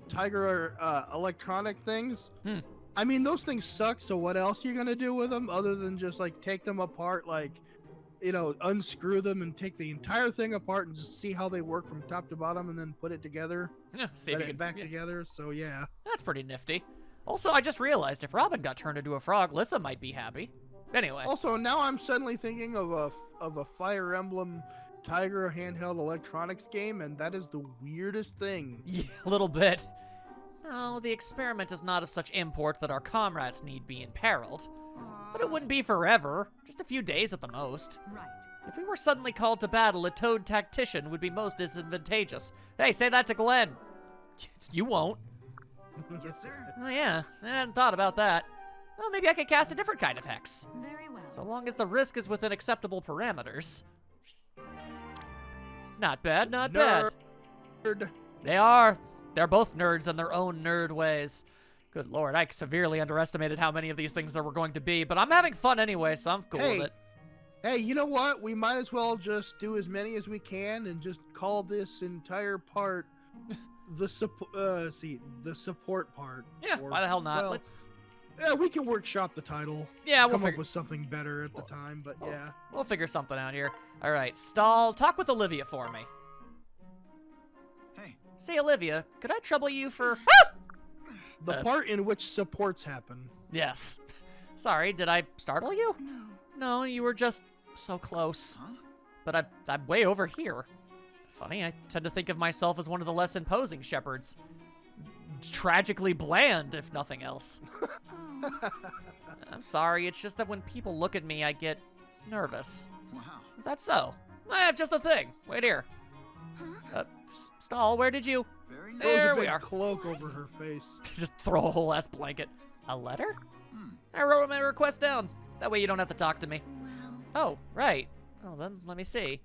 Tiger electronic things. Hmm. I mean, those things suck, so what else are you going to do with them other than just, like, take them apart, like, you know, unscrew them and take the entire thing apart and just see how they work from top to bottom and then put it together, Yeah, see if put you it can back together, so yeah. That's pretty nifty. Also, I just realized if Robin got turned into a frog, Lissa might be happy. Anyway. Also, now I'm suddenly thinking of a Fire Emblem Tiger handheld electronics game, and that is the weirdest thing. Yeah, a little bit. No, the experiment is not of such import that our comrades need be imperiled. But it wouldn't be forever. Just a few days at the most. Right. If we were suddenly called to battle, a toad tactician would be most disadvantageous. Hey, say that to Glenn. You won't. Yes, sir. Oh yeah, I hadn't thought about that. Well, maybe I could cast a different kind of hex. Very well. So long as the risk is within acceptable parameters. Not bad, not bad. Nerd. They are. They're both nerds in their own nerd ways. Good lord, I severely underestimated how many of these things there were going to be, but I'm having fun anyway, so I'm cool Hey. with it. Hey, you know what? We might as well just do as many as we can and just call this entire part the support part. Yeah, Or- why the hell not? well, yeah, we can workshop the title. Yeah, we'll come up figure, with something better at the time, but yeah. we'll figure something out here. All right, Stall, talk with Olivia for me. Hey. Say, Olivia, could I trouble you for... The part in which supports happen. Yes. Sorry, did I startle you? No. No, you were just so close. Huh? But I'm way over here. Funny, I tend to think of myself as one of the less imposing shepherds. Tragically bland, if nothing else. Oh. I'm sorry, it's just that when people look at me, I get nervous. Wow. Is that so? I have just a thing. Wait here. Huh? Stall, where did you... Very nice. Throws There a we big are. cloak over her face. Just throw a whole ass blanket. A letter? Hmm. I wrote my request down. That way you don't have to talk to me. Well. Oh, right. Oh, then let me see.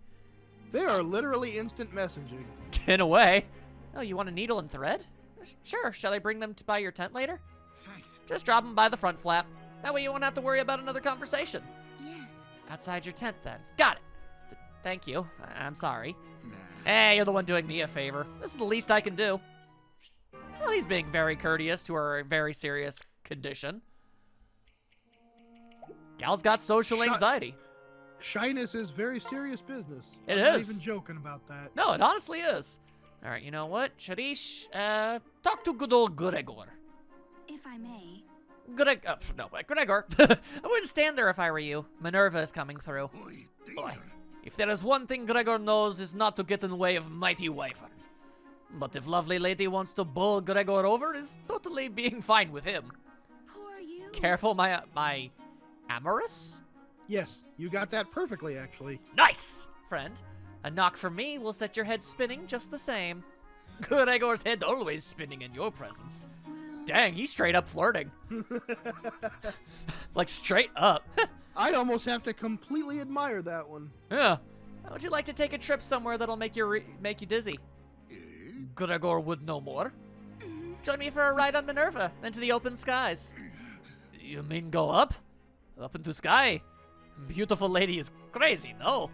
They are literally instant messaging. In a way. Oh, you want a needle and thread? Sure. Shall I bring them by your tent later? Thanks. Just drop them by the front flap. That way you won't have to worry about another conversation. Yes. Outside your tent, then. Got it. Thank you. I'm sorry. Nah. Hey, you're the one doing me a favor. This is the least I can do. Well, he's being very courteous to her very serious condition. Gal's got social Shut- anxiety. Shyness is very serious business. It I'm is. not even joking about that. No, it honestly is. All right, you know what? Shadish, talk to good old Gregor. If I may. Gregor. I wouldn't stand there if I were you. Minerva is coming through. Oi, Boy, danger. if there is one thing Gregor knows is not to get in the way of mighty wyvern. But if lovely lady wants to bowl Gregor over, is totally being fine with him. Who are you? Careful, my amorous? Yes, you got that perfectly, actually. Nice, friend. A knock from me will set your head spinning just the same. Gregor's head always spinning in your presence. Well. Dang, he's straight up flirting. Like straight up. I almost have to completely admire that one. Yeah. How would you like to take a trip somewhere that'll make you dizzy? Eh? Gregor would know more. Mhm. Join me for a ride on Minerva, then to the open skies. You mean go up? Up into sky? Beautiful lady is crazy, no?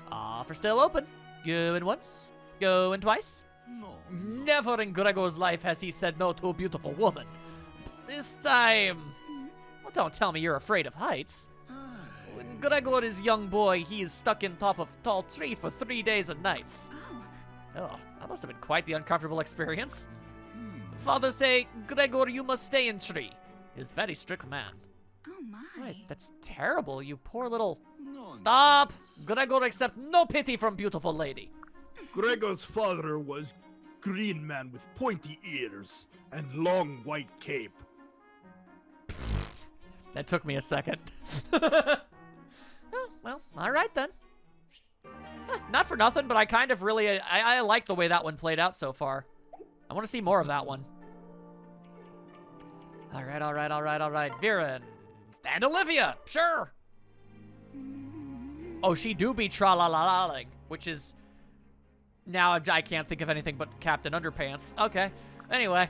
Offer still open. Go in once, go in twice. No. Never in Gregor's life has he said no to a beautiful woman. This time... Well, don't tell me you're afraid of heights. When Gregor is young boy, he is stuck in top of tall tree for 3 days and nights. Oh. Oh, that must have been quite the uncomfortable experience. Hmm. Father say, Gregor, you must stay in tree. He's very strict man. Oh my. Wait, that's terrible, you poor little... No. Stop! Gregor accept no pity from beautiful lady. Gregor's father was green man with pointy ears and long white cape. That took me a second. Oh, well, all right then. Not for nothing, but I kind of really, I like the way that one played out so far. I want to see more of that one. All right, all right. Viren. And Olivia, sure. Oh, she do be tra-la-la-la-ing, which is... Now I can't think of anything but Captain Underpants. Okay. Anyway.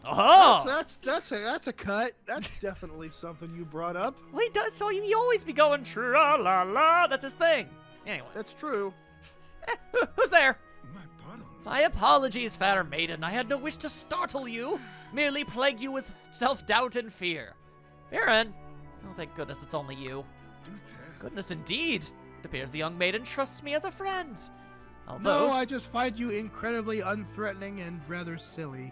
Oh! That's a cut. That's definitely something you brought up. Well, he does, so he always be going tra-la-la. That's his thing. Anyway. That's true. Who's there? My bottoms. My apologies, fair maiden. I had no wish to startle you, merely plague you with self-doubt and fear. Baron! Oh, thank goodness it's only you. Do tell. Goodness indeed. It appears the young maiden trusts me as a friend. Although... No, I just find you incredibly unthreatening and rather silly.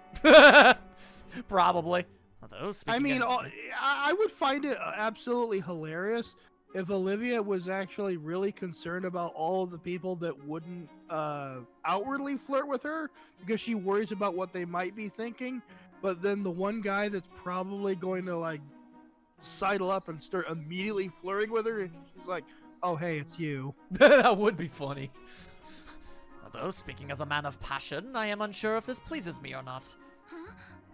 Probably. Although, speaking of... I would find it absolutely hilarious if Olivia was actually really concerned about all of the people that wouldn't outwardly flirt with her because she worries about what they might be thinking, but then the one guy that's probably going to like sidle up and start immediately flirting with her, and she's like, "Oh, hey, it's you." That would be funny. Although, speaking as a man of passion, I am unsure if this pleases me or not. Huh?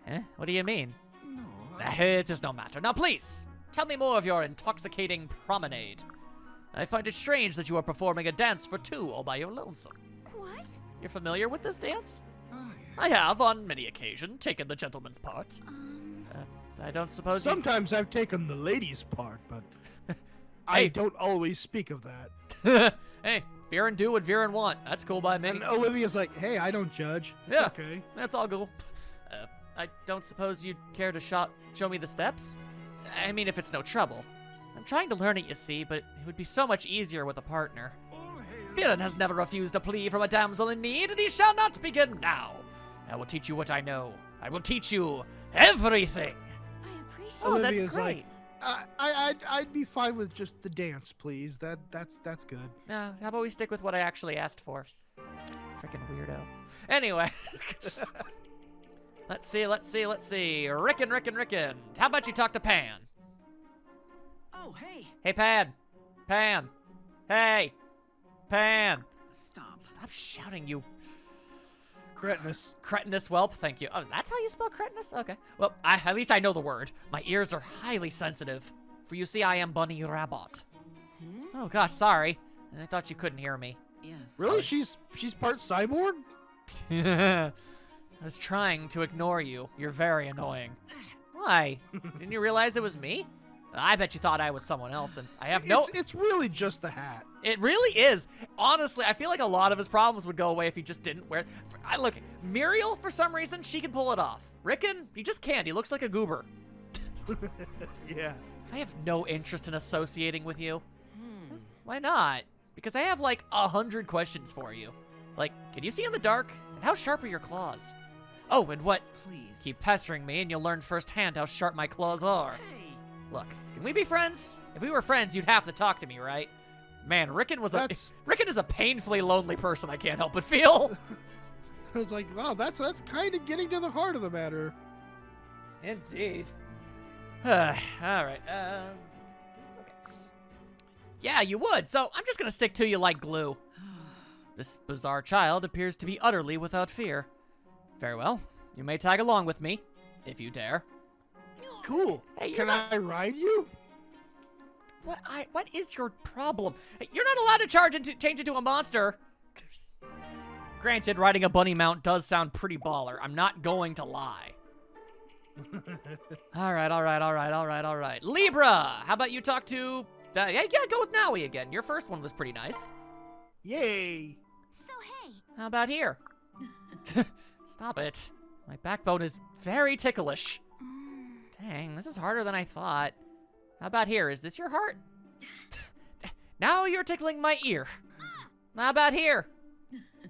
Eh? What do you mean? No. It is no matter. Now, please, tell me more of your intoxicating promenade. I find it strange that you are performing a dance for two all by your lonesome. What? You're familiar with this dance? Ah, I have, on many occasions, taken the gentleman's part. I don't suppose you... Sometimes I've taken the lady's part, but Hey. I don't always speak of that. Hey, Viren do what Viren want. That's cool by me. And Olivia's like, "Hey, I don't judge. It's Yeah. okay." That's all cool. I don't suppose you'd care to show me the steps? I mean, if it's no trouble. I'm trying to learn it, you see, but it would be so much easier with a partner. all hail. Viren has never refused a plea from a damsel in need, and he shall not begin now. I will teach you what I know. I will teach you everything. I appreciate Oh, that's Olivia's great. like, I'd be fine with just the dance, please. That's good. How about we stick with what I actually asked for? Freaking weirdo. Anyway. Let's see. Rickon. How about you talk to Pan? Oh, hey. Hey, Pan. Hey. Pan. Stop. Stop shouting, you Cretinous. cretinous whelp. Thank you. Oh, that's how you spell cretinous? Okay. Well, at least I know the word. My ears are highly sensitive. For you see, I am Bunny Rabbit. Oh, gosh, sorry. I thought you couldn't hear me. Yes. Really? She's part cyborg? I was trying to ignore you. You're very annoying. Why? Didn't you realize it was me? I bet you thought I was someone else, and I have no... It's really just the hat. It really is. Honestly, I feel like a lot of his problems would go away if he just didn't wear... Look, Muriel, for some reason, she can pull it off. Rickon, he just can't. He looks like a goober. Yeah. I have no interest in associating with you. Why not? Because I have, like, 100 questions for you. Like, can you see in the dark? And how sharp are your claws? Oh, and what? Please. Keep pestering me, and you'll learn firsthand how sharp my claws are. Hey. Look, can we be friends? If we were friends, you'd have to talk to me, right? Man, Rickon is a painfully lonely person I can't help but feel. I was like, wow, that's kind of getting to the heart of the matter. Indeed. All right. Okay. Yeah, you would. So I'm just gonna stick to you like glue. This bizarre child appears to be utterly without fear. Very well. You may tag along with me, if you dare. Cool. Hey, you're Can not- I ride you? What is your problem? Hey, you're not allowed to change into a monster. Granted, riding a bunny mount does sound pretty baller. I'm not going to lie. All right. Libra, how about you talk to... yeah, go with Naui again. Your first one was pretty nice. Yay. So hey, How about here? Stop it. My backbone is very ticklish. Dang, this is harder than I thought. How about here? Is this your heart? Now you're tickling my ear. How about here?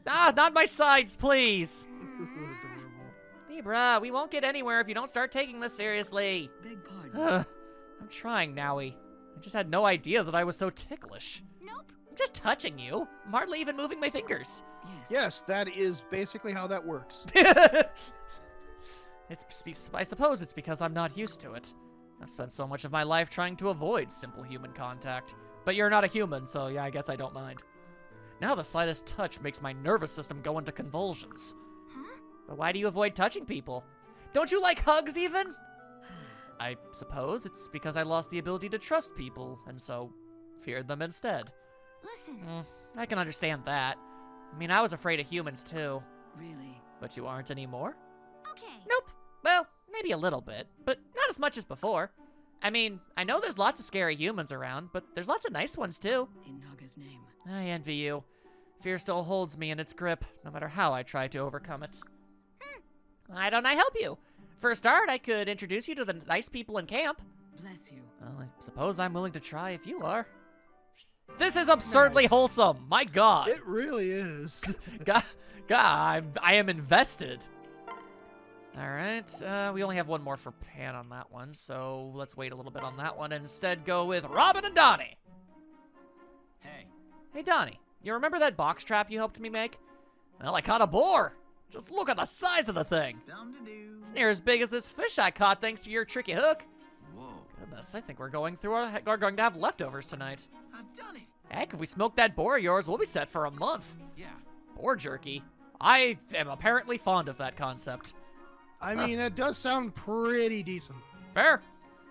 Not my sides, please. Adorable. Libra, we won't get anywhere if you don't start taking this seriously. Beg pardon. I'm trying, Naui. I just had no idea that I was so ticklish. nope. I'm just touching you. I'm hardly even moving my fingers. Yes. Yes, that is basically how that works. I suppose it's because I'm not used to it. I've spent so much of my life trying to avoid simple human contact. But you're not a human, so yeah, I guess I don't mind. Now the slightest touch makes my nervous system go into convulsions. Huh? But why do you avoid touching people? Don't you like hugs even? I suppose it's because I lost the ability to trust people, and so feared them instead. Listen. I can understand that. I mean, I was afraid of humans too. Really? But you aren't anymore? Okay. Nope. Well, maybe a little bit, but not as much as before. I mean, I know there's lots of scary humans around, but there's lots of nice ones too. In Naga's name. I envy you. Fear still holds me in its grip, no matter how I try to overcome it. Why don't I help you? For a start, I could introduce you to the nice people in camp. Bless you. Well, I suppose I'm willing to try if you are. This is absurdly Nice. wholesome. My God. It really is. God, I am invested. All right, we only have one more for Pan on that one, so let's wait a little bit on that one and instead go with Robin and Donnie. Hey. Hey, Donnie, you remember that box trap you helped me make? Well, I caught a boar. Just look at the size of the thing. Dumb to do. It's near as big as this fish I caught thanks to your tricky hook. Whoa. Goodness, I think we're going to have leftovers tonight. I've done it. Heck, if we smoke that boar of yours, we'll be set for a month. Yeah. Boar jerky. I am apparently fond of that concept. I mean, that does sound pretty decent. Fair.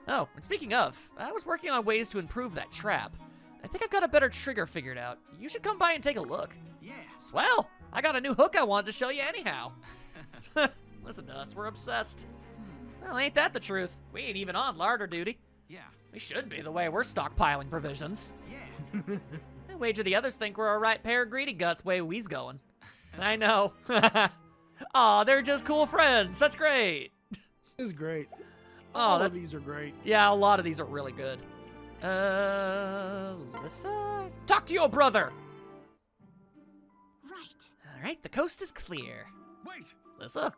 Oh, and speaking of, I was working on ways to improve that trap. I think I've got a better trigger figured out. You should come by and take a look. Yeah. Swell! I got a new hook I wanted to show you anyhow. Listen to us, we're obsessed. Well, ain't that the truth? We ain't even on larder duty. Yeah. We should be the way we're stockpiling provisions. Yeah. I wager the others think we're a right pair of greedy guts way we's going. I know. Aw, they're just cool friends. That's great. This is great. Oh, All that's... of these are great. Yeah, a lot of these are really good. Lissa? Talk to your brother! Right. Alright, the coast is clear. Wait. Lissa?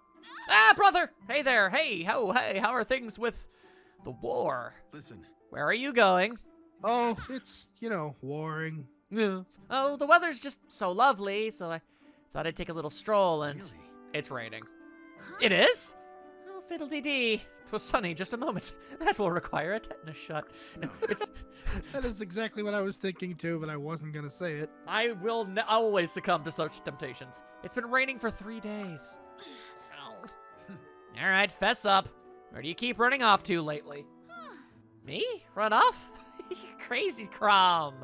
Ah, brother! Hey there, hey, how are things with the war? Listen. Where are you going? Oh, it's, warring. Oh, the weather's just so lovely, so I thought I'd take a little stroll and... Really? It's raining. It is? Oh, fiddle-dee-dee. 'Twas sunny just a moment. That will require a tetanus shot. No, it's... That is exactly what I was thinking too, but I wasn't gonna say it. I will always succumb to such temptations. It's been raining for 3 days. Ow. All right, fess up. Where do you keep running off to lately? Me? Run off? You crazy Crom.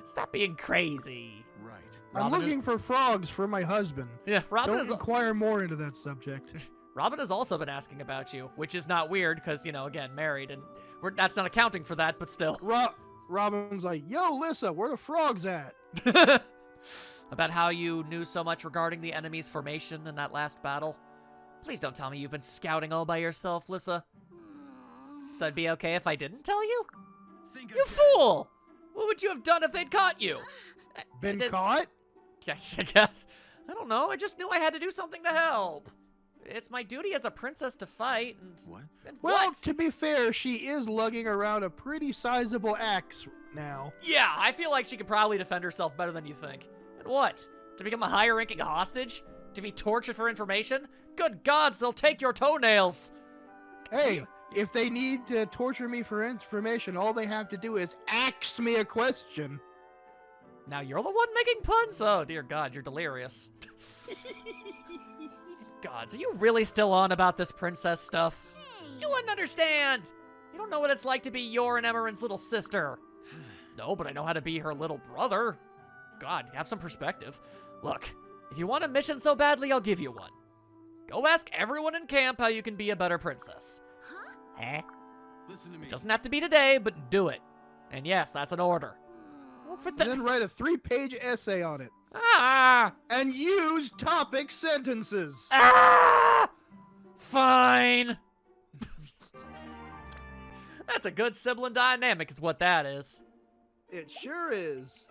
Stop being crazy. Right. I'm Robin looking for frogs for my husband. Yeah, Robin Don't is... inquire more into that subject. Robin has also been asking about you, which is not weird because, again, married, and that's not accounting for that, but still. Robin's like, yo, Lissa, where the frogs at? About how you knew so much regarding the enemy's formation in that last battle. Please don't tell me you've been scouting all by yourself, Lissa. So it'd be okay if I didn't tell you? Think You fool! What would you have done if they'd caught you? Been I caught? guess. I don't know. I just knew I had to do something to help. It's my duty as a princess to fight. And, What? and Well, what? to be fair, she is lugging around a pretty sizable axe now. Yeah, I feel like she could probably defend herself better than you think. And what? To become a higher-ranking hostage? To be tortured for information? Good gods, they'll take your toenails! Hey, if they need to torture me for information, all they have to do is ask me a question. Now you're the one making puns? Oh, dear God, you're delirious. Gods, are you really still on about this princess stuff? Hey. You wouldn't understand! You don't know what it's like to be your and Emeren's little sister. No, but I know how to be her little brother. God, have some perspective. Look, if you want a mission so badly, I'll give you one. Go ask everyone in camp how you can be a better princess. Huh? Eh? Listen to me. It doesn't have to be today, but do it. And yes, that's an order. Well, for And then write a 3-page essay on it. Ah! And use topic sentences. Ah! Fine. That's a good sibling dynamic is what that is. It sure is.